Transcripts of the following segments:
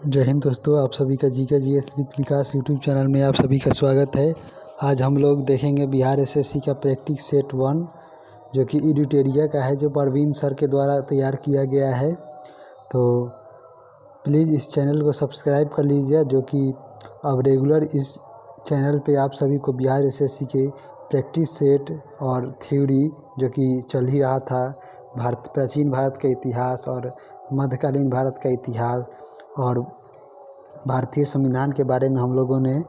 जय हिंद दोस्तों, आप सभी का GK with Vikas YouTube channel में आप सभी का स्वागत है। आज हम लोग देखेंगे बिहार एसएससी का प्रैक्टिस सेट 1 जो कि एडिटोरिया का है, जो परवीन सर के द्वारा तैयार किया गया है। तो प्लीज़ इस चैनल को सब्सक्राइब कर लीजिए, जो कि अब रेगुलर इस चैनल पे आप सभी को बिहार एसएससी के प्रैक्टिस सेट और थ्योरी जो कि चल ही रहा था, प्राचीन भारत का इतिहास और मध्यकालीन भारत का इतिहास और भारतीय संविधान के बारे में हम लोगों ने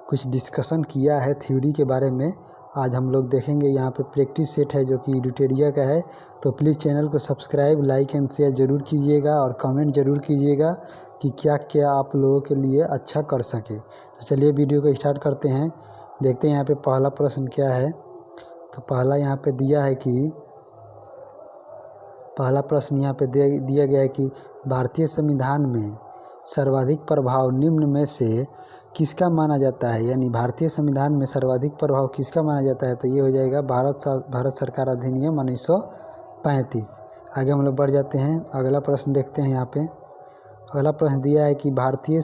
कुछ डिस्कशन किया है। थ्योरी के बारे में आज हम लोग देखेंगे। यहाँ पे प्रैक्टिस सेट है जो कि एडिटोरिया का है। तो प्लीज़ चैनल को सब्सक्राइब, लाइक एंड शेयर ज़रूर कीजिएगा और कमेंट ज़रूर कीजिएगा कि क्या क्या आप लोगों के लिए अच्छा कर सके। तो चलिए वीडियो को स्टार्ट करते हैं। देखते हैं यहाँ पे पहला प्रश्न क्या है। तो पहला यहाँ पे दिया है कि पहला प्रश्न यहाँ पे दिया गया है कि भारतीय संविधान में सर्वाधिक प्रभाव निम्न में से किसका माना जाता है। यानी भारतीय संविधान में सर्वाधिक प्रभाव किसका माना जाता है। तो ये हो जाएगा भारत सरकार अधिनियम 1935। आगे हम लोग बढ़ जाते हैं, अगला प्रश्न देखते हैं। यहाँ पे अगला प्रश्न दिया है कि भारतीय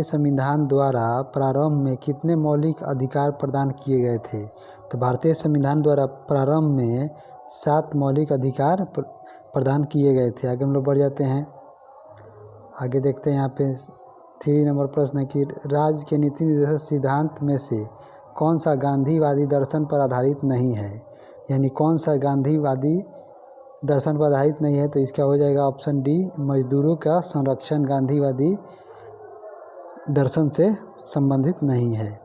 संविधान द्वारा प्रारंभ में कितने मौलिक अधिकार प्रदान किए गए थे। तो भारतीय संविधान द्वारा प्रारंभ में 7 मौलिक अधिकार प्रदान किए गए थे। आगे हम लोग बढ़ जाते हैं, आगे देखते हैं। यहाँ पे 3 नंबर प्रश्न है कि राज्य के नीति निर्देशक सिद्धांत में से कौन सा गांधीवादी दर्शन पर आधारित नहीं है। यानी कौन सा गांधीवादी दर्शन पर आधारित नहीं है। तो इसका हो जाएगा ऑप्शन डी, मजदूरों का संरक्षण गांधीवादी दर्शन से संबंधित नहीं है।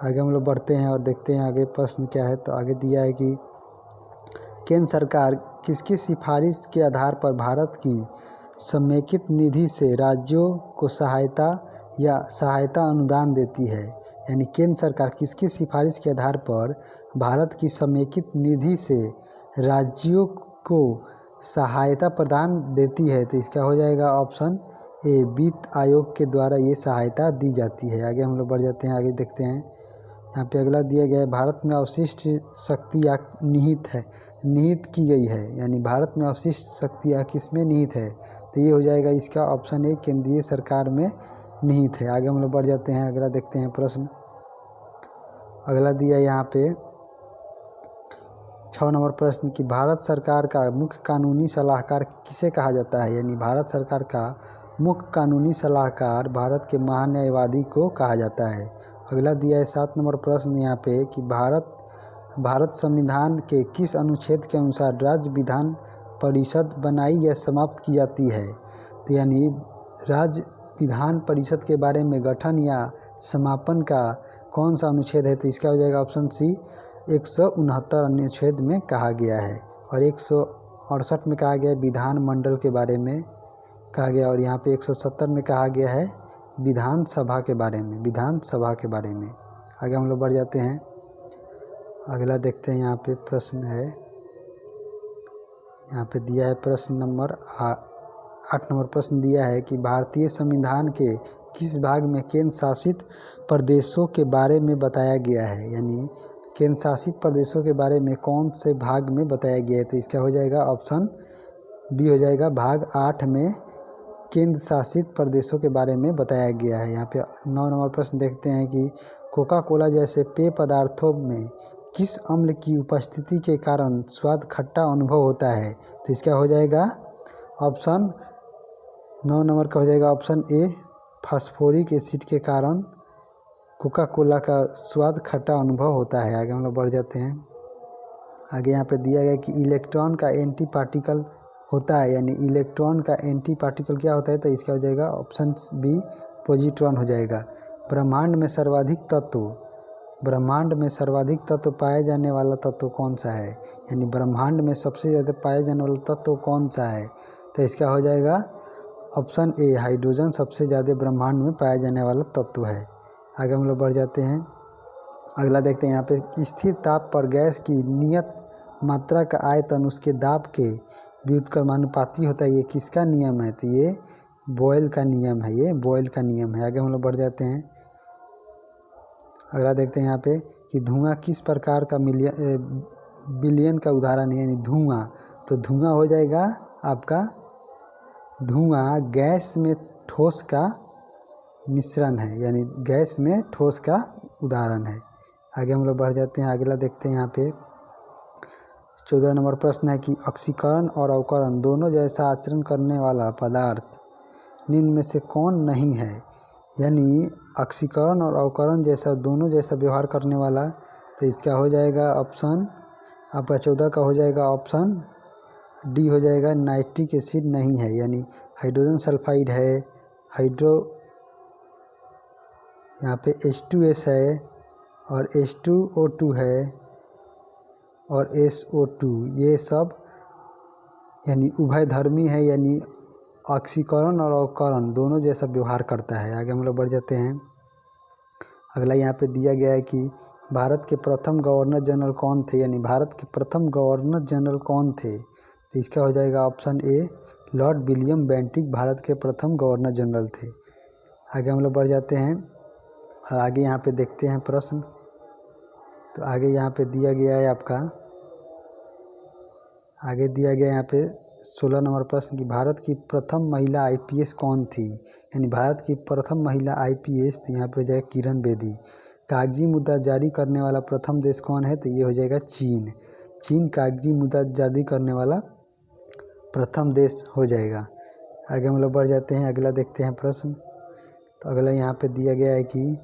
आगे हम लोग बढ़ते हैं और देखते हैं आगे प्रश्न क्या है। तो आगे दिया है कि केंद्र सरकार किसकी सिफारिश के आधार पर भारत की समेकित निधि से राज्यों को सहायता अनुदान देती है। यानी केंद्र सरकार किसकी सिफारिश के आधार पर भारत की समेकित निधि से राज्यों को सहायता प्रदान देती है। तो इसका हो जाएगा ऑप्शन ए, वित्त आयोग के द्वारा ये सहायता दी जाती है। आगे हम लोग बढ़ जाते हैं, आगे देखते हैं। यहाँ पे अगला दिया गया है भारत में अवशिष्ट शक्तियाँ निहित की गई है। यानी भारत में अवशिष्ट शक्तियाँ किसमें निहित है। तो ये हो जाएगा इसका ऑप्शन ए, केंद्रीय सरकार में निहित है। आगे हम लोग बढ़ जाते हैं, अगला देखते हैं प्रश्न। अगला दिया यहाँ पे 6 नंबर प्रश्न कि भारत सरकार का मुख्य कानूनी सलाहकार किसे कहा जाता है। यानी भारत सरकार का मुख्य कानूनी सलाहकार भारत के महान्यायवादी को कहा जाता है। अगला दिया है 7 नंबर प्रश्न यहाँ पे कि भारत संविधान के किस अनुच्छेद के अनुसार राज्य विधान परिषद बनाई या समाप्त की जाती है। तो यानी राज्य विधान परिषद के बारे में गठन या समापन का कौन सा अनुच्छेद है। तो इसका हो जाएगा ऑप्शन सी, 169 अनुच्छेद में कहा गया है। और 168 में कहा गया है विधानमंडल के बारे में कहा गया। और यहाँ पे 170 में कहा गया है विधानसभा के बारे में। आगे हम लोग बढ़ जाते हैं, अगला देखते हैं। यहाँ पे प्रश्न है, यहाँ पे दिया है प्रश्न नंबर 8 नंबर प्रश्न दिया है कि भारतीय संविधान के किस भाग में केंद्र शासित प्रदेशों के बारे में बताया गया है। यानी केंद्र शासित प्रदेशों के बारे में कौन से भाग में बताया गया है। तो इसका हो जाएगा ऑप्शन बी, हो जाएगा भाग 8 में केंद्र शासित प्रदेशों के बारे में बताया गया है। यहाँ पे 9 नंबर प्रश्न देखते हैं कि कोका कोला जैसे पेय पदार्थों में किस अम्ल की उपस्थिति के कारण स्वाद खट्टा अनुभव होता है। तो इसका हो जाएगा ऑप्शन 9 नंबर का हो जाएगा ऑप्शन ए, फास्फोरिक एसिड के कारण कोका कोला का स्वाद खट्टा अनुभव होता है। आगे हम लोग बढ़ जाते हैं, आगे यहाँ पे दिया गया कि इलेक्ट्रॉन का एंटी पार्टिकल होता है। यानी इलेक्ट्रॉन का एंटी पार्टिकल क्या होता है। तो इसका हो जाएगा ऑप्शन बी, पॉजिट्रॉन हो जाएगा। ब्रह्मांड में सर्वाधिक तत्व पाए जाने वाला तत्व कौन सा है। यानी ब्रह्मांड में सबसे ज़्यादा पाए जाने वाला तत्व कौन सा है। तो इसका हो जाएगा ऑप्शन ए, हाइड्रोजन सबसे ज़्यादा ब्रह्मांड में पाया जाने वाला तत्व है। आगे हम लोग बढ़ जाते हैं, अगला देखते हैं। यहाँ पे स्थिर ताप पर गैस की नियत मात्रा का आयतन उसके दाब के व्युत्क्रमानुपाती होता है। ये किसका नियम है। तो ये बॉयल का नियम है। आगे हम लोग बढ़ जाते हैं, अगला देखते हैं यहाँ पे कि धुआं किस प्रकार का बिलियन का उदाहरण है। यानी धुआं, तो धुआं हो जाएगा आपका धुआं गैस में ठोस का मिश्रण है, यानी गैस में ठोस का उदाहरण है। आगे हम लोग बढ़ जाते हैं, अगला देखते हैं। यहाँ पे 14 नंबर प्रश्न है कि ऑक्सीकरण और अवकरण दोनों जैसा आचरण करने वाला पदार्थ निम्न में से कौन नहीं है। यानी ऑक्सीकरण और अवकरण जैसा दोनों जैसा व्यवहार करने वाला, तो इसका हो जाएगा ऑप्शन आपका 14 का हो जाएगा ऑप्शन डी हो जाएगा, नाइट्रिक एसिड नहीं है। यानी हाइड्रोजन सल्फाइड है, यहाँ पे H2S है और H2O2 है और SO2, ये सब यानी उभयधर्मी है, यानी ऑक्सीकरण और अवकरण दोनों जैसा व्यवहार करता है। आगे हम लोग बढ़ जाते हैं। अगला यहाँ पे दिया गया है कि भारत के प्रथम गवर्नर जनरल कौन थे। यानी भारत के प्रथम गवर्नर जनरल कौन थे, तो इसका हो जाएगा option A, Lord William Bentinck Bharat के प्रथम गवर्नर जनरल थे। आगे हम लोग बढ़ जाते हैं और आगे यहाँ पे देखते हैं प्रश्न। तो आगे यहाँ पे दिया गया है आपका, आगे दिया गया यहाँ पे 16 नंबर प्रश्न कि भारत की प्रथम महिला IPS कौन थी। यानी भारत की प्रथम महिला IPS, तो यहाँ पे हो जाएगा किरण बेदी। कागजी मुद्रा जारी करने वाला प्रथम देश कौन है, तो ये हो जाएगा चीन। चीन कागजी मुद्रा जारी करने वाला प्रथम देश हो जाएगा। आगे हम लोग बढ़ जाते हैं, अगला देखते हैं प्रश्न। तो अगला यहाँ पे दिया गया है कि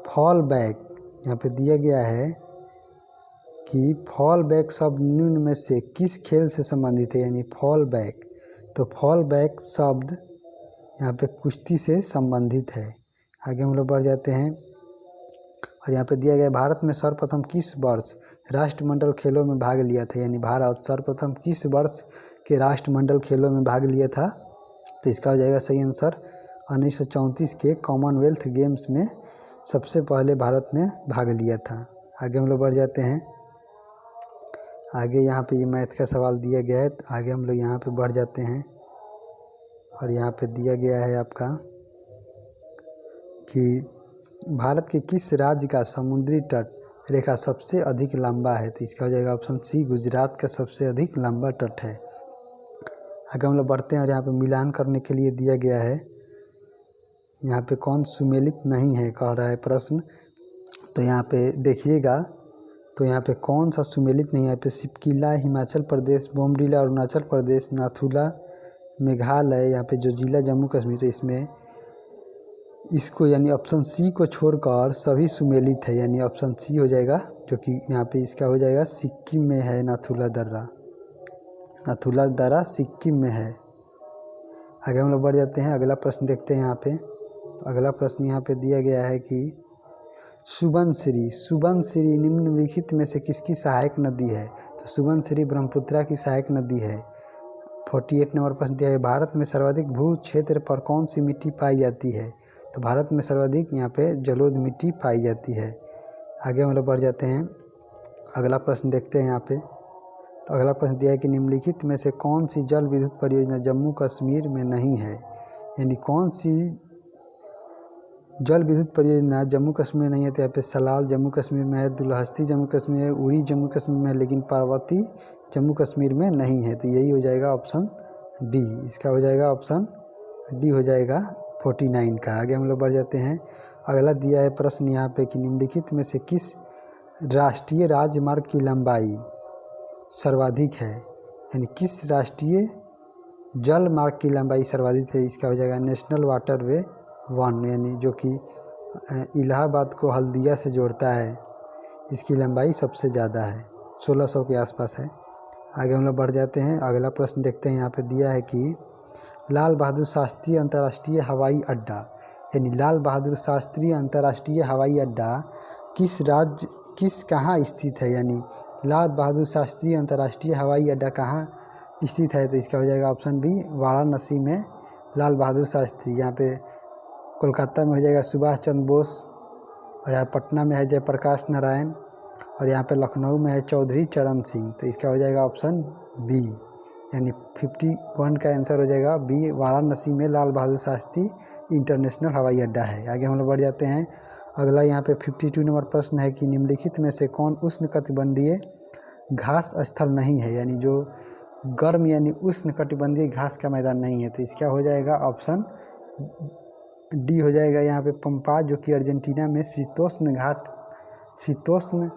फॉल बैक, यहाँ पे दिया गया है कि फॉल बैक शब्द निम्न में से किस खेल से संबंधित है। यानी फॉल बैक, तो फॉल बैक शब्द यहाँ पे कुश्ती से संबंधित है। आगे हम लोग बढ़ जाते हैं और यहाँ पे दिया गया भारत में सर्वप्रथम किस वर्ष राष्ट्रमंडल खेलों में भाग लिया था। यानी भारत सर्वप्रथम किस वर्ष के राष्ट्रमंडल खेलों में भाग लिया था, तो इसका हो जाएगा सही आंसर 1934 के कॉमनवेल्थ गेम्स में सबसे पहले भारत ने भाग लिया था। आगे हम लोग बढ़ जाते हैं। आगे यहाँ पे ये मैथ का सवाल दिया गया है, तो आगे हम लोग यहाँ पे बढ़ जाते हैं और यहाँ पे दिया गया है आपका कि भारत के किस राज्य का समुद्री तट रेखा सबसे अधिक लंबा है, तो इसका हो जाएगा ऑप्शन सी, गुजरात का सबसे अधिक लंबा तट है। आगे हम लोग बढ़ते हैं और यहाँ पे मिलान करने के लिए दिया गया है, यहाँ पे कौन सुमेलित नहीं है कह रहा है प्रश्न। तो यहाँ पे देखिएगा, तो यहाँ पे कौन सा सुमेलित नहीं है। यहाँ पे सिपकिला हिमाचल प्रदेश, बोमडिला अरुणाचल प्रदेश, नाथुला मेघालय, यहाँ पे जो जिला जम्मू कश्मीर है, इसमें इसको यानी ऑप्शन सी को छोड़कर सभी सुमेलित है। यानी ऑप्शन सी हो जाएगा, जो कि यहाँ पे इसका हो जाएगा सिक्किम में है। नाथुला दर्रा सिक्किम में है। आगे हम लोग बढ़ जाते हैं, अगला प्रश्न देखते हैं। यहाँ पे अगला प्रश्न यहाँ पे दिया गया है कि सुबनसिरी निम्नलिखित में से किसकी सहायक नदी है। तो सुबनसिरी ब्रह्मपुत्रा की सहायक नदी है। 48 नंबर प्रश्न दिया है भारत में सर्वाधिक भू क्षेत्र पर कौन सी मिट्टी पाई जाती है। तो भारत में सर्वाधिक यहाँ पे जलोढ़ मिट्टी पाई जाती है। आगे हम लोग बढ़ जाते हैं, अगला प्रश्न देखते हैं यहाँ पे। तो अगला प्रश्न दिया है कि निम्नलिखित में से कौन सी जल विद्युत परियोजना जम्मू कश्मीर में नहीं है। यानी कौन सी जल विद्युत परियोजना जम्मू कश्मीर में नहीं है। तो यहाँ पे सलाल जम्मू कश्मीर में है, दुलहस्ती जम्मू कश्मीर है, उड़ी जम्मू कश्मीर में है, लेकिन पार्वती जम्मू कश्मीर में नहीं है। तो यही हो जाएगा ऑप्शन डी, इसका हो जाएगा ऑप्शन डी हो जाएगा 49 का। आगे हम लोग बढ़ जाते हैं, अगला दिया है प्रश्न यहाँ पे कि निम्नलिखित में से किस राष्ट्रीय राजमार्ग की लंबाई सर्वाधिक है। यानी किस राष्ट्रीय जल मार्ग की लंबाई सर्वाधिक है। इसका हो जाएगा नेशनल वाटरवे 1, यानी जो कि इलाहाबाद को हल्दिया से जोड़ता है, इसकी लंबाई सबसे ज़्यादा है, 1600 के आसपास है। आगे हम लोग बढ़ जाते हैं, अगला प्रश्न देखते हैं। यहाँ पे दिया है कि लाल बहादुर शास्त्री अंतर्राष्ट्रीय हवाई अड्डा, यानी लाल बहादुर शास्त्री अंतर्राष्ट्रीय हवाई अड्डा किस कहाँ स्थित है। यानी लाल बहादुर शास्त्री अंतर्राष्ट्रीय हवाई अड्डा कहाँ स्थित है। तो इसका हो जाएगा ऑप्शन बी, वाराणसी में लाल बहादुर शास्त्री। यहाँ पे कोलकाता में हो जाएगा सुभाष चंद्र बोस, और यहाँ पटना में है जयप्रकाश नारायण, और यहाँ पे लखनऊ में है चौधरी चरण सिंह। तो इसका हो जाएगा ऑप्शन बी, यानी 51 का आंसर हो जाएगा बी, वाराणसी में लाल बहादुर शास्त्री इंटरनेशनल हवाई अड्डा है। आगे हम लोग बढ़ जाते हैं, अगला यहाँ पे 52 नंबर प्रश्न है कि निम्नलिखित में से कौन उष्णकटिबंधीय घास स्थल नहीं है। यानी जो गर्म यानी उष्ण कटिबंधीय घास का मैदान नहीं है। तो इसका हो जाएगा ऑप्शन डी हो जाएगा यहाँ पे पंपास, जो कि अर्जेंटीना में शीतोष्ण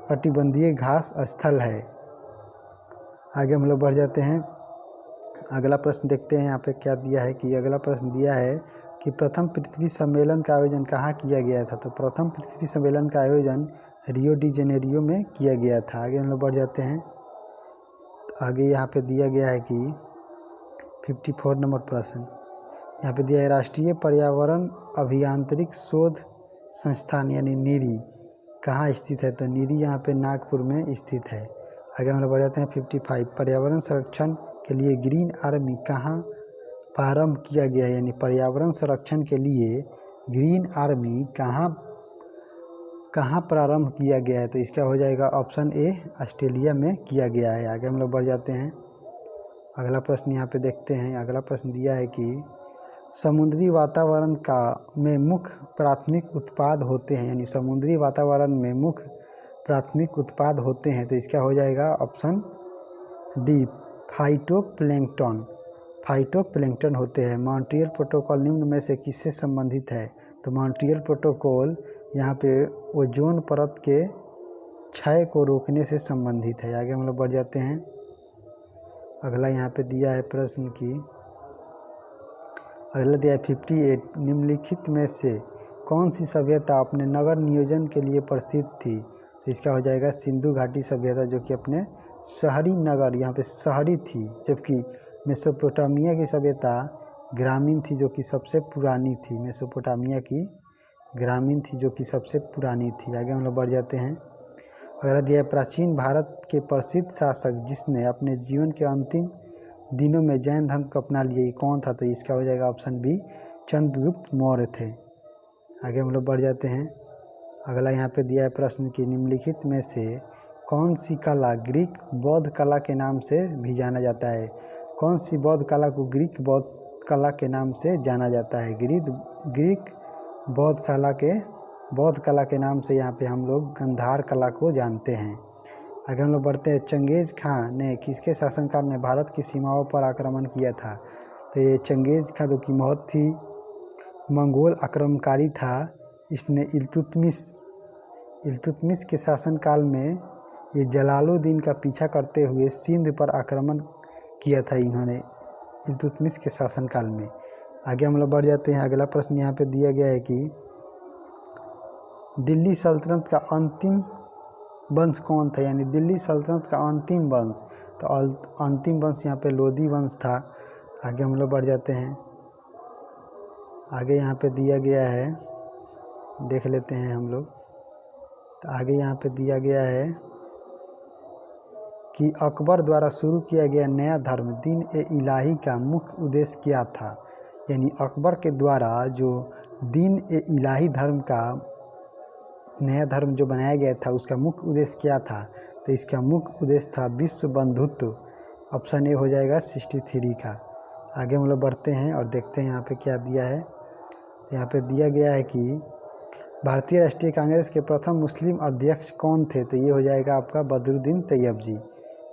कटिबंधीय घास स्थल है। आगे हम लोग बढ़ जाते हैं। अगला प्रश्न देखते हैं यहाँ पे क्या दिया है कि अगला प्रश्न दिया है कि प्रथम पृथ्वी सम्मेलन का आयोजन कहाँ किया गया था। तो प्रथम पृथ्वी सम्मेलन का आयोजन रियो डी जेनेरियो में किया गया था। आगे हम लोग बढ़ जाते हैं। आगे यहाँ पे दिया गया है कि 54 नंबर प्रश्न यहाँ पे दिया है, राष्ट्रीय पर्यावरण अभियांत्रिक शोध संस्थान यानी नीरी कहाँ स्थित है। तो नीरी यहाँ पे नागपुर में स्थित है। आगे हम लोग बढ़ जाते हैं 55, पर्यावरण संरक्षण के लिए ग्रीन आर्मी कहाँ प्रारंभ किया गया है, यानी पर्यावरण संरक्षण के लिए ग्रीन आर्मी कहाँ प्रारंभ किया गया है। तो इसका हो जाएगा ऑप्शन ए, ऑस्ट्रेलिया में किया गया है। आगे हम लोग बढ़ जाते हैं। अगला प्रश्न यहाँ पे देखते हैं। अगला प्रश्न दिया है कि समुद्री वातावरण में मुख्य प्राथमिक उत्पाद होते हैं, यानी समुद्री वातावरण में मुख्य प्राथमिक उत्पाद होते हैं। तो इसका हो जाएगा ऑप्शन डी, फाइटोप्लैंक्टन होते हैं। मॉन्ट्रियल प्रोटोकॉल निम्न में से किससे संबंधित है। तो मॉन्ट्रियल प्रोटोकॉल यहाँ पे ओजोन परत के क्षय को रोकने से संबंधित है। आगे हम लोग बढ़ जाते हैं। अगला यहाँ पे दिया है प्रश्न की अगला दिया है 58, निम्नलिखित में से कौन सी सभ्यता अपने नगर नियोजन के लिए प्रसिद्ध थी। तो इसका हो जाएगा सिंधु घाटी सभ्यता, जो कि अपने शहरी नगर यहाँ पे शहरी थी, जबकि मेसोपोटामिया की सभ्यता ग्रामीण थी, जो कि सबसे पुरानी थी। मेसोपोटामिया की ग्रामीण थी, जो कि सबसे पुरानी थी। आगे हम लोग बढ़ जाते हैं। अगला दिया है, प्राचीन भारत के प्रसिद्ध शासक जिसने अपने जीवन के अंतिम दिनों में जैन धर्म को अपना लिया, ये कौन था। तो इसका हो जाएगा ऑप्शन बी, चंद्रगुप्त मौर्य थे। आगे हम लोग बढ़ जाते हैं। अगला यहाँ पे दिया है प्रश्न की निम्नलिखित में से कौन सी कला ग्रीक बौद्ध कला के नाम से भी जाना जाता है। कौन सी बौद्ध कला को ग्रीक बौद्ध कला के नाम से जाना जाता है। ग्रीक बौद्ध कला के नाम से यहाँ पे हम लोग गंधार कला को जानते हैं। आगे हम लोग बढ़ते हैं। चंगेज़ खां ने किसके शासनकाल में भारत की सीमाओं पर आक्रमण किया था। तो ये चंगेज़ खां, जो कि बहुत ही मंगोल आक्रमणकारी था, इसने इल्तुतमिश के शासनकाल में ये जलालुद्दीन का पीछा करते हुए सिंध पर आक्रमण किया था इन्होंने इल्तुतमिश के शासनकाल में। आगे हम लोग बढ़ जाते हैं। अगला प्रश्न यहाँ पे दिया गया है कि दिल्ली सल्तनत का अंतिम वंश कौन था, यानी दिल्ली सल्तनत का अंतिम वंश। तो अंतिम वंश यहाँ पे लोधी वंश था। आगे हम लोग बढ़ जाते हैं। आगे यहाँ पे दिया गया है, देख लेते हैं हम लोग। तो आगे यहाँ पे दिया गया है कि अकबर द्वारा शुरू किया गया नया धर्म दीन-ए-इलाही का मुख्य उद्देश्य क्या था। यानी अकबर के द्वारा जो दीन-ए-इलाही धर्म का नया धर्म जो बनाया गया था, उसका मुख्य उद्देश्य क्या था। तो इसका मुख्य उद्देश्य था विश्व बंधुत्व। ऑप्शन ए हो जाएगा 63 का। आगे हम लोग बढ़ते हैं और देखते हैं यहाँ पे क्या दिया है। तो यहाँ पे दिया गया है कि भारतीय राष्ट्रीय कांग्रेस के प्रथम मुस्लिम अध्यक्ष कौन थे। तो ये हो जाएगा आपका बदरुद्दीन तैयब जी।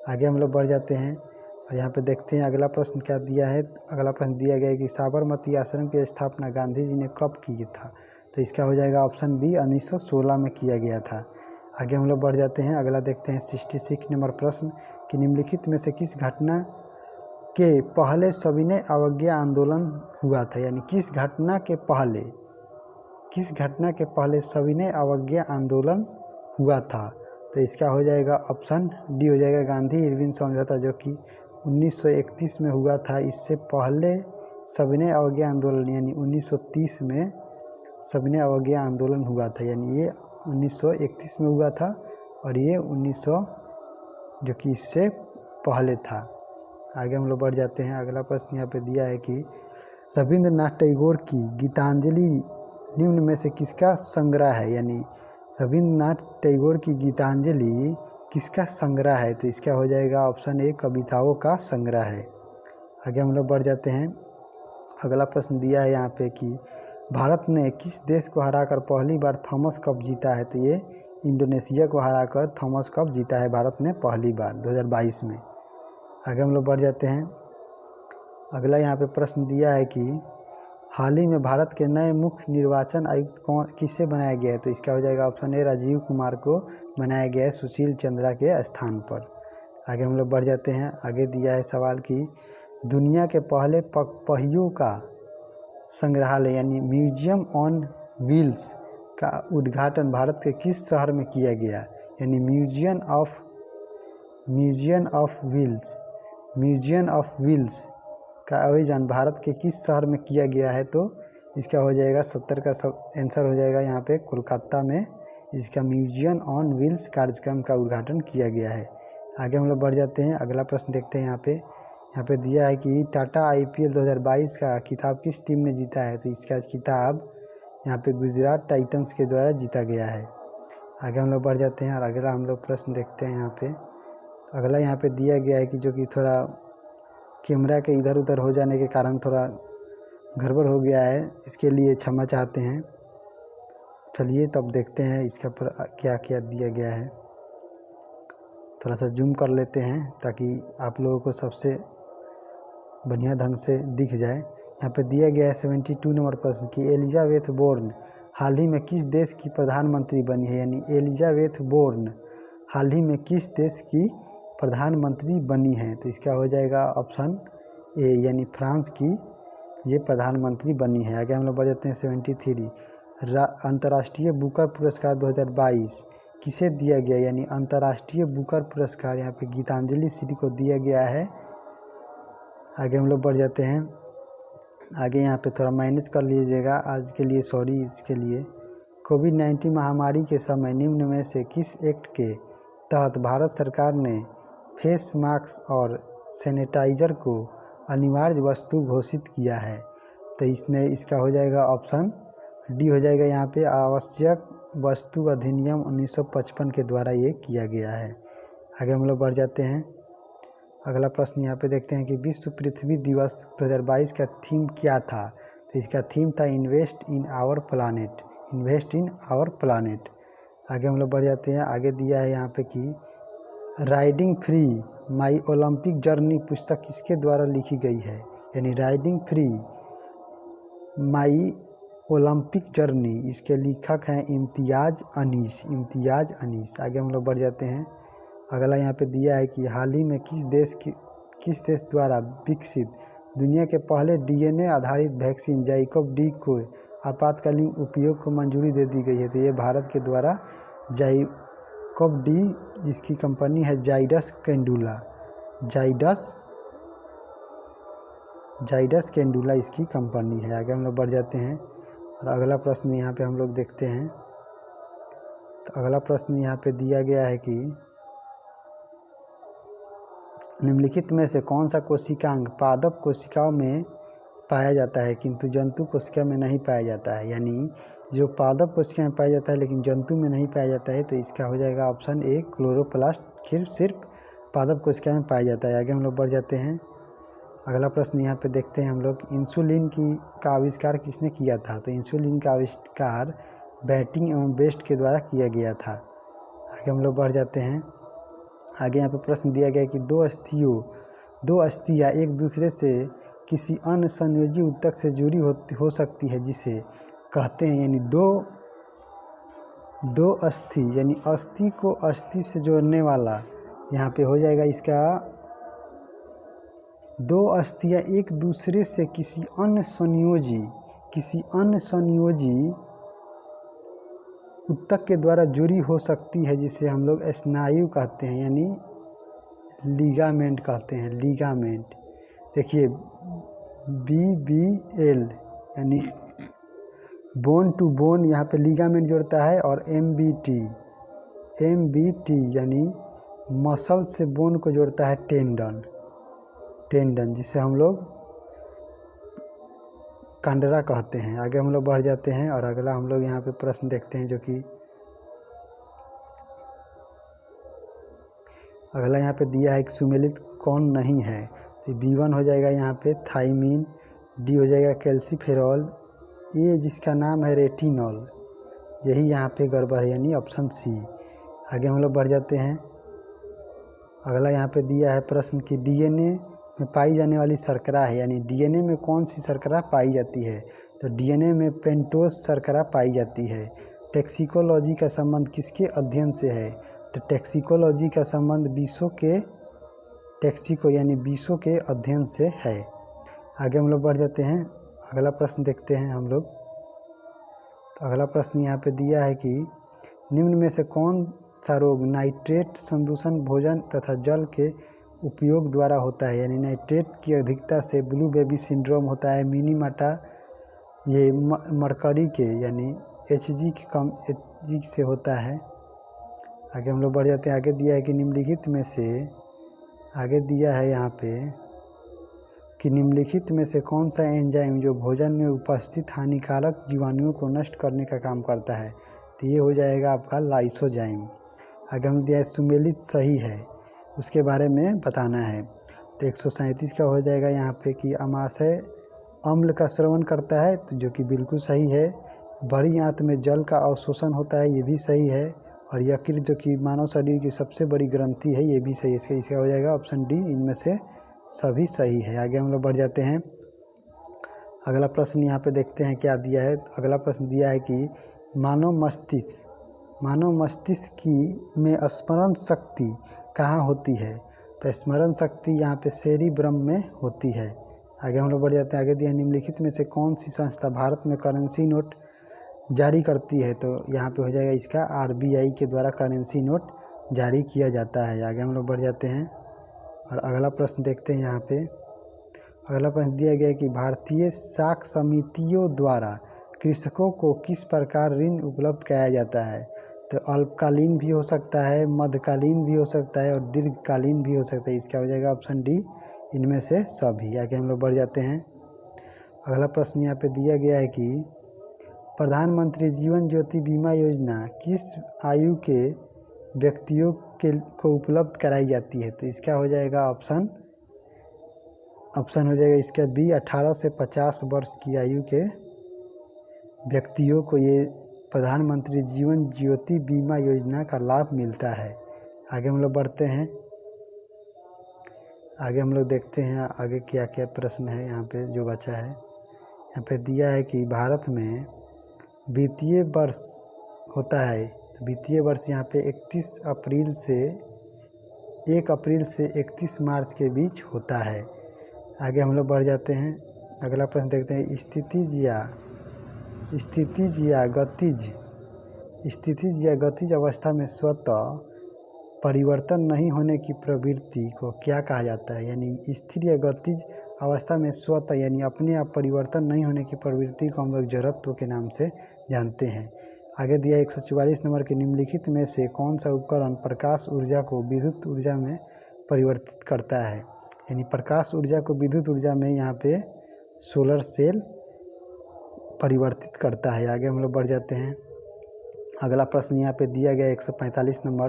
आगे हम लोग बढ़ जाते हैं और यहाँ पे देखते हैं अगला प्रश्न क्या दिया है। अगला प्रश्न दिया गया है कि साबरमती आश्रम की स्थापना गांधी जी ने कब की था। तो इसका हो जाएगा ऑप्शन बी, 1916 में किया गया था। आगे हम लोग बढ़ जाते हैं। अगला देखते हैं 66 नंबर प्रश्न कि निम्नलिखित में से किस घटना के पहले सविनय अवज्ञा आंदोलन हुआ था। यानी किस घटना के पहले सविनय अवज्ञा आंदोलन हुआ था। तो इसका हो जाएगा ऑप्शन डी हो जाएगा, गांधी इरविन समझौता, जो कि 1931 में हुआ था। इससे पहले सविनय अवज्ञा आंदोलन यानी 1930 में सविनय अवज्ञा आंदोलन हुआ था। यानी ये 1931 में हुआ था और ये 1900 जो कि इससे पहले था। आगे हम लोग बढ़ जाते हैं। अगला प्रश्न यहाँ पे दिया है कि रविंद्रनाथ टैगोर की गीतांजलि निम्न में से किसका संग्रह है। यानी रविंद्रनाथ टैगोर की गीतांजलि किसका संग्रह है। तो इसका हो जाएगा ऑप्शन ए, कविताओं का संग्रह है। आगे हम लोग बढ़ जाते हैं। अगला प्रश्न दिया है यहाँ पे कि भारत ने किस देश को हराकर पहली बार थॉमस कप जीता है। तो ये इंडोनेशिया को हराकर थॉमस कप जीता है भारत ने पहली बार 2022 में। आगे हम लोग बढ़ जाते हैं। अगला यहाँ पे प्रश्न दिया है कि हाल ही में भारत के नए मुख्य निर्वाचन आयुक्त किसे बनाया गया है? तो इसका हो जाएगा ऑप्शन ए राजीव कुमार को बनाया गया है सुशील चंद्रा के स्थान पर। आगे हम लोग बढ़ जाते हैं। आगे दिया है सवाल कि दुनिया के पहले पहियों का संग्रहालय यानी म्यूजियम ऑन व्हील्स का उद्घाटन भारत के किस शहर में किया गया? यानी म्यूजियम ऑफ व्हील्स का आयोजन भारत के किस शहर में किया गया है? तो इसका हो जाएगा 70 का आंसर हो जाएगा यहाँ पे कोलकाता में इसका म्यूजियम ऑन व्हील्स कार्यक्रम का उद्घाटन किया गया है। आगे हम लोग बढ़ जाते हैं। अगला प्रश्न देखते हैं। यहाँ पे दिया है कि टाटा IPL 2022 का खिताब किस टीम ने जीता है? तो इसका खिताब यहाँ पे गुजरात टाइटंस के द्वारा जीता गया है। आगे हम लोग बढ़ जाते हैं और अगला हम लोग प्रश्न देखते हैं। अगला यहाँ पे दिया गया है कि जो कि थोड़ा कैमरा के इधर उधर हो जाने के कारण थोड़ा गड़बड़ हो गया है, इसके लिए क्षमा चाहते हैं। चलिए तब देखते हैं इसका पर क्या क्या दिया गया है। थोड़ा सा जूम कर लेते हैं ताकि आप लोगों को सबसे बढ़िया ढंग से दिख जाए। यहाँ पे दिया गया है 72 नंबर प्रश्न कि एलिजाबेथ बोर्न हाल ही में किस देश की प्रधानमंत्री बनी है? यानी एलिजाबेथ बोर्न हाल ही में किस देश की प्रधानमंत्री बनी है? तो इसका हो जाएगा ऑप्शन ए यानी फ्रांस की ये प्रधानमंत्री बनी है। आगे हम लोग बढ़ जाते हैं 73 अंतर्राष्ट्रीय बुकर पुरस्कार 2022 किसे दिया गया? यानी अंतर्राष्ट्रीय बुकर पुरस्कार यहाँ पे गीतांजलि श्री को दिया गया है। आगे हम लोग बढ़ जाते हैं। आगे यहाँ पे थोड़ा मैनेज कर लीजिएगा आज के लिए, सॉरी इसके लिए। कोविड-19 महामारी के समय निम्न में से किस एक्ट के तहत भारत सरकार ने फेस मास्क और सैनिटाइजर को अनिवार्य वस्तु घोषित किया है? तो इसका हो जाएगा ऑप्शन डी हो जाएगा यहाँ पे आवश्यक वस्तु अधिनियम 1955 के द्वारा ये किया गया है। आगे हम लोग बढ़ जाते हैं। अगला प्रश्न यहाँ पे देखते हैं कि विश्व पृथ्वी दिवस 2022 का थीम क्या था? तो इसका थीम था इन्वेस्ट इन आवर प्लानेट। आगे हम लोग बढ़ जाते हैं। आगे दिया है यहाँ पे कि राइडिंग फ्री माई ओलंपिक जर्नी पुस्तक किसके द्वारा लिखी गई है? यानी राइडिंग फ्री माई ओलंपिक जर्नी इसके लेखक हैं इम्तियाज़ अनीस। आगे हम लोग बढ़ जाते हैं। अगला यहाँ पे दिया है कि हाल ही में किस देश द्वारा विकसित दुनिया के पहले DNA आधारित वैक्सीन जाइकोव डी को आपातकालीन उपयोग को मंजूरी दे दी गई है? तो ये भारत के द्वारा जाइकोव डी जिसकी कंपनी है जाइडस कैंडुला इसकी कंपनी है। आगे हम लोग बढ़ जाते हैं और अगला प्रश्न यहाँ पे हम लोग देखते हैं। तो अगला प्रश्न यहाँ पे दिया गया है कि निम्नलिखित में से कौन सा कोशिकांग पादप कोशिकाओं में पाया जाता है किंतु जंतु कोशिका में नहीं पाया जाता है? यानी जो पादप कोशिका में पाया जाता है लेकिन जंतु में नहीं पाया जाता है, तो इसका हो जाएगा ऑप्शन ए क्लोरोप्लास्ट सिर्फ पादप कोशिका में पाया जाता है। आगे हम लोग बढ़ जाते हैं। अगला प्रश्न यहाँ पे देखते हैं हम लोग इंसुलिन का आविष्कार किसने किया था? तो इंसुलिन का आविष्कार बैटिंग एवं बेस्ट के द्वारा किया गया था। आगे हम लोग बढ़ जाते हैं। आगे यहाँ पे प्रश्न दिया गया कि दो अस्थियाँ एक दूसरे से किसी अन्य संयोजी ऊतक से जुड़ी हो सकती है जिसे कहते हैं? यानी दो अस्थि यानी अस्थि को अस्थि से जोड़ने वाला यहाँ पे हो जाएगा इसका दो अस्थियाँ एक दूसरे से किसी अन्य संयोजी ऊतक के द्वारा जुड़ी हो सकती है जिसे हम लोग स्नायु कहते हैं यानी लिगामेंट कहते हैं। लिगामेंट देखिए BBL यानी बोन टू बोन यहाँ पे लिगामेंट जोड़ता है और MBT यानी मसल से बोन को जोड़ता है टेंडन जिसे हम लोग कंडरा कहते हैं। आगे हम लोग बढ़ जाते हैं और अगला हम लोग यहाँ पे प्रश्न देखते हैं जो कि अगला यहाँ पे दिया है कि सुमेलित कौन नहीं है? तो B1 हो जाएगा यहाँ पे थाइमिन, D हो जाएगा कैल्सीफेरॉल, ए जिसका नाम है रेटिनॉल, यही यहाँ पे गड़बड़ है यानी ऑप्शन सी। आगे हम लोग बढ़ जाते हैं। अगला यहाँ पे दिया है प्रश्न कि डीएनए में पाई जाने वाली शर्करा है, यानी डीएनए में कौन सी शर्करा पाई जाती है? तो डीएनए में पेंटोज शर्करा पाई जाती है। टैक्सिकोलॉजी का संबंध किसके अध्ययन से है? तो टैक्सिकोलॉजी का संबंध विषों के अध्ययन से है। आगे हम लोग बढ़ जाते हैं, अगला प्रश्न देखते हैं हम लोग। तो अगला प्रश्न यहाँ पे दिया है कि निम्न में से कौन सा रोग नाइट्रेट संदूषण भोजन तथा जल के उपयोग द्वारा होता है? यानी नाइट्रेट की अधिकता से ब्लू बेबी सिंड्रोम होता है, मिनीमाटा ये मरकरी के यानी एचजी के कम एचजी से होता है। आगे हम लोग बढ़ जाते हैं, आगे दिया है कि निम्नलिखित में से आगे दिया है यहाँ पे कि निम्नलिखित में से कौन सा एंजाइम जो भोजन में उपस्थित हानिकारक जीवाणुओं को नष्ट करने का काम करता है? तो ये हो जाएगा आपका लाइसोजाइम। आगे हम दिया है सुमेलित सही है, उसके बारे में बताना है। तो 137 का हो जाएगा यहाँ पे कि अमाशय अम्ल का स्रवण करता है, तो जो कि बिल्कुल सही है। बड़ी आंत में जल का अवशोषण होता है, ये भी सही है। और यकृत जो कि मानव शरीर की सबसे बड़ी ग्रंथि है, ये भी सही है। इसका हो जाएगा ऑप्शन डी, इनमें से सभी सही है। आगे हम लोग बढ़ जाते हैं, अगला प्रश्न यहाँ पे देखते हैं क्या दिया है। अगला प्रश्न दिया है कि मानव मस्तिष्क की में स्मरण शक्ति कहाँ होती है? तो स्मरण शक्ति यहाँ पे सेरिब्रम में होती है। आगे हम लोग बढ़ जाते हैं, आगे दिया निम्नलिखित में से कौन सी संस्था भारत में करेंसी नोट जारी करती है? तो यहाँ पे हो जाएगा इसका आरबीआई के द्वारा करेंसी नोट जारी किया जाता है। आगे हम लोग बढ़ जाते हैं और अगला प्रश्न देखते हैं। यहाँ पे अगला प्रश्न दिया गया है कि भारतीय साख समितियों द्वारा कृषकों को किस प्रकार ऋण उपलब्ध कराया जाता है? तो अल्पकालीन भी हो सकता है, मध्यकालीन भी हो सकता है और दीर्घकालीन भी हो सकता है। इसका हो जाएगा ऑप्शन डी, इनमें से सभी। आगे हम लोग बढ़ जाते हैं, अगला प्रश्न यहाँ पे दिया गया है कि प्रधानमंत्री जीवन ज्योति बीमा योजना किस आयु के व्यक्तियों को उपलब्ध कराई जाती है? तो इसका हो जाएगा ऑप्शन हो जाएगा इसका बी, 18 से 50 वर्ष की आयु के व्यक्तियों को ये प्रधानमंत्री जीवन ज्योति बीमा योजना का लाभ मिलता है। आगे हम लोग बढ़ते हैं, आगे हम लोग देखते हैं आगे क्या क्या प्रश्न है यहाँ पे जो बचा है। यहाँ पे दिया है कि भारत में वित्तीय वर्ष होता है, वित्तीय वर्ष यहाँ पे 1 अप्रैल से 31 मार्च के बीच होता है। आगे हम लोग बढ़ जाते हैं, अगला प्रश्न देखते हैं स्थितिज या गतिज अवस्था में स्वतः परिवर्तन नहीं होने की प्रवृत्ति को क्या कहा जाता है? यानी स्थिर या गतिज अवस्था में स्वतः यानी अपने आप परिवर्तन नहीं होने की प्रवृत्ति को हम लोग जड़त्व के नाम से जानते हैं। आगे दिया 144 नंबर के निम्नलिखित में से कौन सा उपकरण प्रकाश ऊर्जा को विद्युत ऊर्जा में परिवर्तित करता है? यानी प्रकाश ऊर्जा को विद्युत ऊर्जा में यहाँ पे सोलर सेल परिवर्तित करता है। आगे हम लोग बढ़ जाते हैं, अगला प्रश्न यहाँ पे दिया गया 145 नंबर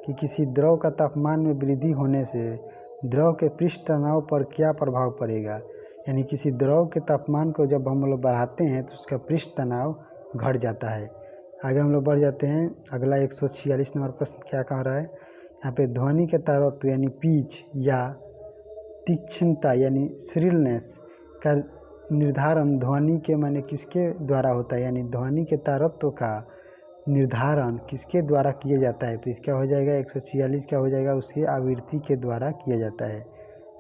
कि किसी द्रव का तापमान में वृद्धि होने से द्रव के पृष्ठ तनाव पर क्या प्रभाव पड़ेगा? यानी किसी द्रव के तापमान को जब हम लोग बढ़ाते हैं तो उसका पृष्ठ तनाव घट जाता है। आगे हम लोग बढ़ जाते हैं, अगला 146 नंबर प्रश्न क्या कह रहा है? यहाँ पे ध्वनि के तारतम्य यानी पिच या तीक्ष्णता यानी श्रिलनेस का निर्धारण ध्वनि के माने किसके द्वारा होता है? यानी ध्वनि के तारतम्य का निर्धारण किसके द्वारा किया जाता है? तो इसका हो जाएगा 146 का हो जाएगा उसकी आवृत्ति के द्वारा किया जाता है।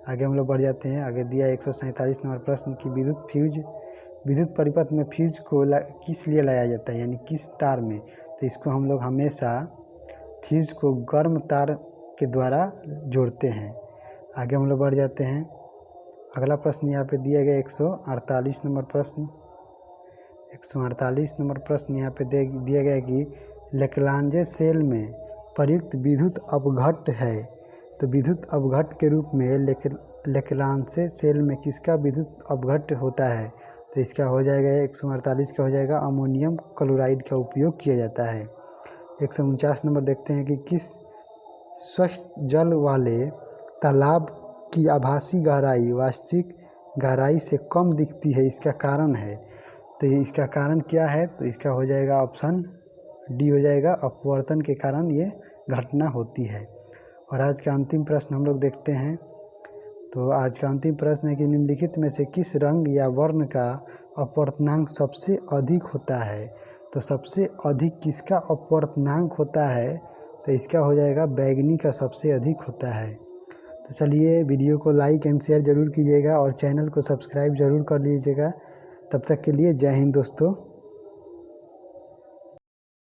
आगे हम लोग बढ़ जाते हैं, आगे दिया 147 नंबर प्रश्न की विद्युत परिपथ में फ्यूज को किस लिए लगाया जाता है? यानी किस तार में? तो इसको हम लोग हमेशा फ्यूज को गर्म तार के द्वारा जोड़ते हैं। आगे हम लोग बढ़ जाते हैं, अगला प्रश्न यहाँ पे दिया गया 148 नंबर प्रश्न 148 नंबर प्रश्न यहाँ पे दिया गया कि लेक्लांजे सेल में प्रयुक्त विद्युत अपघट्ट है। तो विद्युत अपघट्ट के रूप में लेक्लांजे सेल में किसका विद्युत अपघट्ट होता है? तो इसका हो जाएगा 148 का हो जाएगा अमोनियम क्लोराइड का उपयोग किया जाता है। 149 नंबर देखते हैं कि किस स्वच्छ जल वाले तालाब की आभासी गहराई वास्तविक गहराई से कम दिखती है, इसका कारण है? तो इसका कारण क्या है? तो इसका हो जाएगा ऑप्शन डी हो जाएगा, अपवर्तन के कारण ये घटना होती है। और आज का अंतिम प्रश्न हम लोग देखते हैं। तो आज का अंतिम प्रश्न है कि निम्नलिखित में से किस रंग या वर्ण का अपवर्तनांक सबसे अधिक होता है। तो सबसे अधिक किसका अपवर्तनांक होता है, तो इसका हो जाएगा बैगनी का सबसे अधिक होता है। तो चलिए वीडियो को लाइक एंड शेयर ज़रूर कीजिएगा और चैनल को सब्सक्राइब ज़रूर कर लीजिएगा। तब तक के लिए जय हिंद दोस्तों।